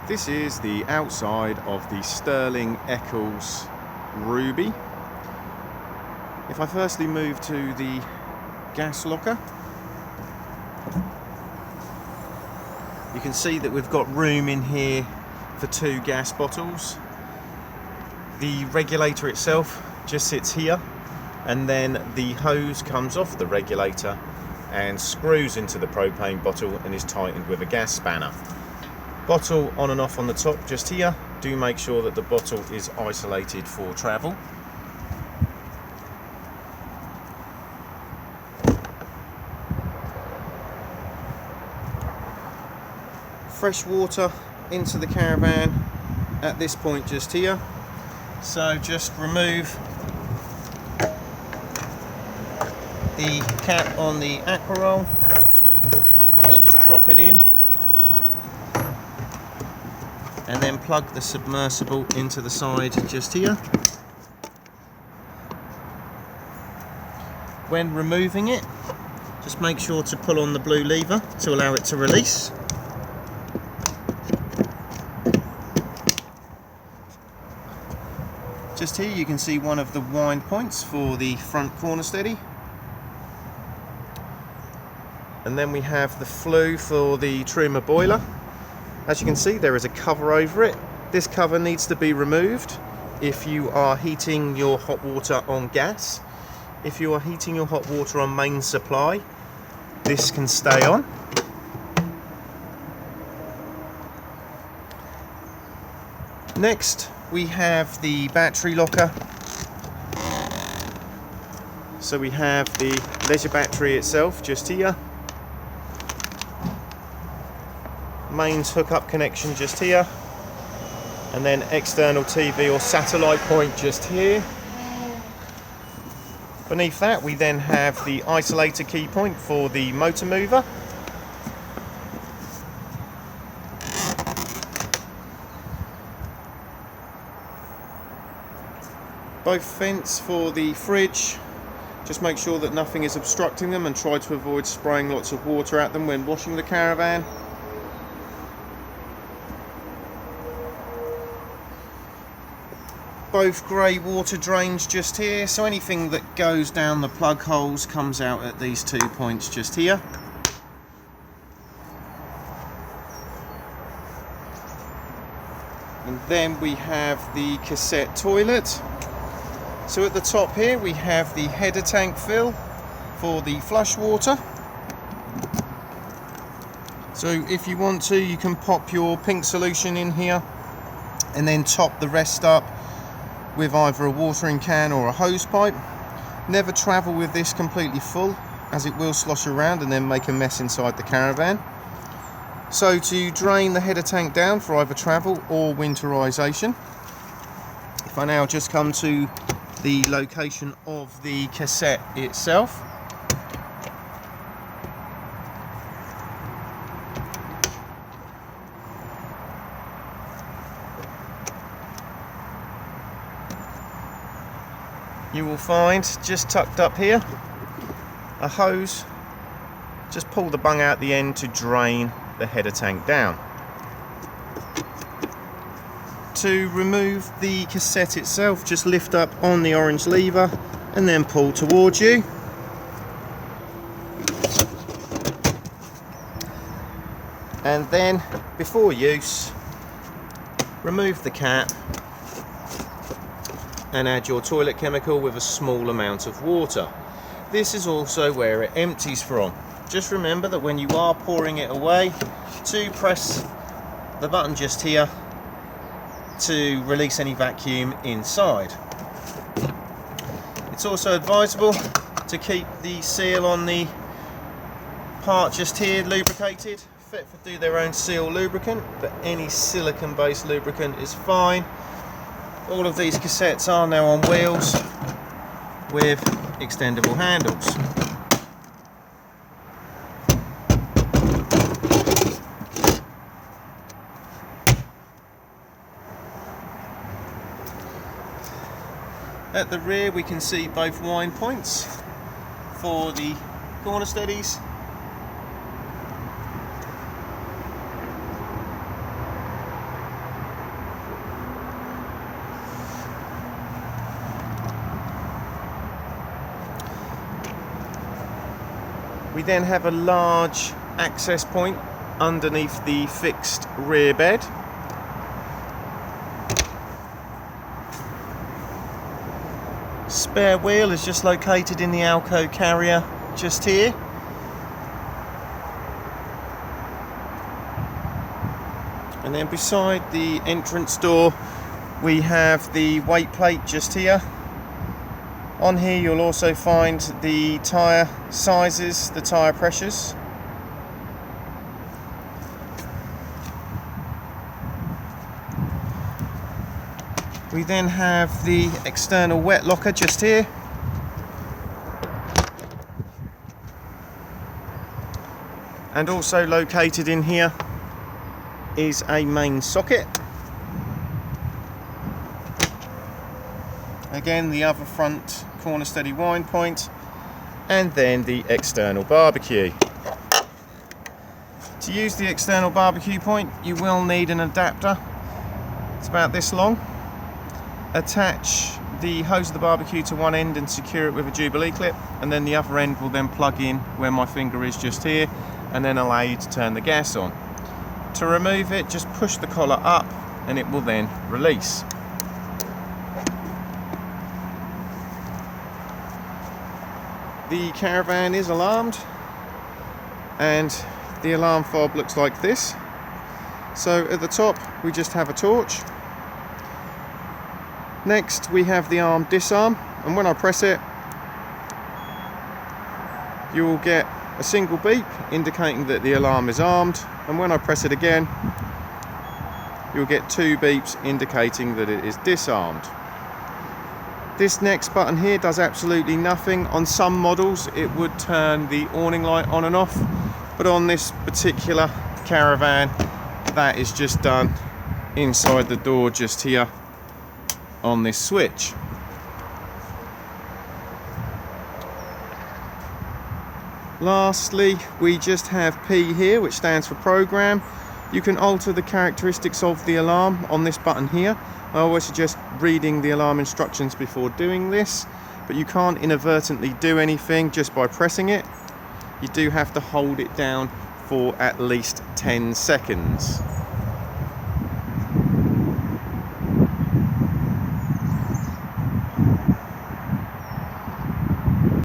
This is the outside of the Sterling Eccles Ruby. If I firstly move to the gas locker, you can see that we've got room in here for 2 gas bottles. The regulator itself just sits here, and then the hose comes off the regulator and screws into the propane bottle and is tightened with a gas spanner. Bottle on and off on the top just here. Do make sure that the bottle is isolated for travel. Fresh water into the caravan at this point just here. So just remove the cap on the aqua roll and then just drop it in, and then plug the submersible into the side just here. When removing it, just make sure to pull on the blue lever to allow it to release. Just here you can see one of the wind points for the front corner steady. And then we have the flue for the trimmer boiler. As you can see, there is a cover over it. This cover needs to be removed if you are heating your hot water on gas. If you are heating your hot water on main supply, this can stay on. Next, we have the battery locker. So we have the leisure battery itself just here. Mains hookup connection just here, and then external TV or satellite point just here. Beneath that we then have the isolator key point for the motor mover. Both vents for the fridge. Just make sure that nothing is obstructing them and try to avoid spraying lots of water at them when washing the caravan. Both grey water drains just here, so anything that goes down the plug holes comes out at these 2 points just here. And then we have the cassette toilet. So at the top here we have the header tank fill for the flush water. So if you want to, you can pop your pink solution in here and then top the rest up with either a watering can or a hose pipe. Never travel with this completely full, as it will slosh around and then make a mess inside the caravan. So to drain the header tank down for either travel or winterization, if I now just come to the location of the cassette itself, you will find just tucked up here a hose. Just pull the bung out the end to drain the header tank down. To remove the cassette itself, just lift up on the orange lever and then pull towards you. And then before use, remove the cap and add your toilet chemical with a small amount of water. This is also where it empties from. Just remember that when you are pouring it away, to press the button just here to release any vacuum inside. It's also advisable to keep the seal on the part just here lubricated. Fitford do their own seal lubricant, but any silicone based lubricant is fine. All of these cassettes are now on wheels with extendable handles. At the rear we can see both wind points for the corner steadies. We then have a large access point underneath the fixed rear bed. Spare wheel is just located in the Alco carrier just here. And then beside the entrance door we have the weight plate just here. On here you'll also find the tyre sizes, the tyre pressures. We then have the external wet locker just here. And also located in here is a main socket. Again, the other front corner steady wind point, and then the external barbecue. To use the external barbecue point, you will need an adapter. It's about this long. Attach the hose of the barbecue to one end and secure it with a Jubilee clip, and then the other end will then plug in where my finger is just here, and then allow you to turn the gas on. To remove it, just push the collar up and it will then release. The caravan is alarmed, and the alarm fob looks like this. So at the top we just have a torch. Next we have the arm disarm, and when I press it you will get a single beep indicating that the alarm is armed, and when I press it again you'll get two beeps indicating that it is disarmed. This next button here does absolutely nothing. On some models it would turn the awning light on and off, but on this particular caravan that is just done inside the door just here on this switch. Lastly, we just have P here, which stands for program. You can alter the characteristics of the alarm on this button here. I always suggest reading the alarm instructions before doing this, but you can't inadvertently do anything just by pressing it. You do have to hold it down for at least 10 seconds.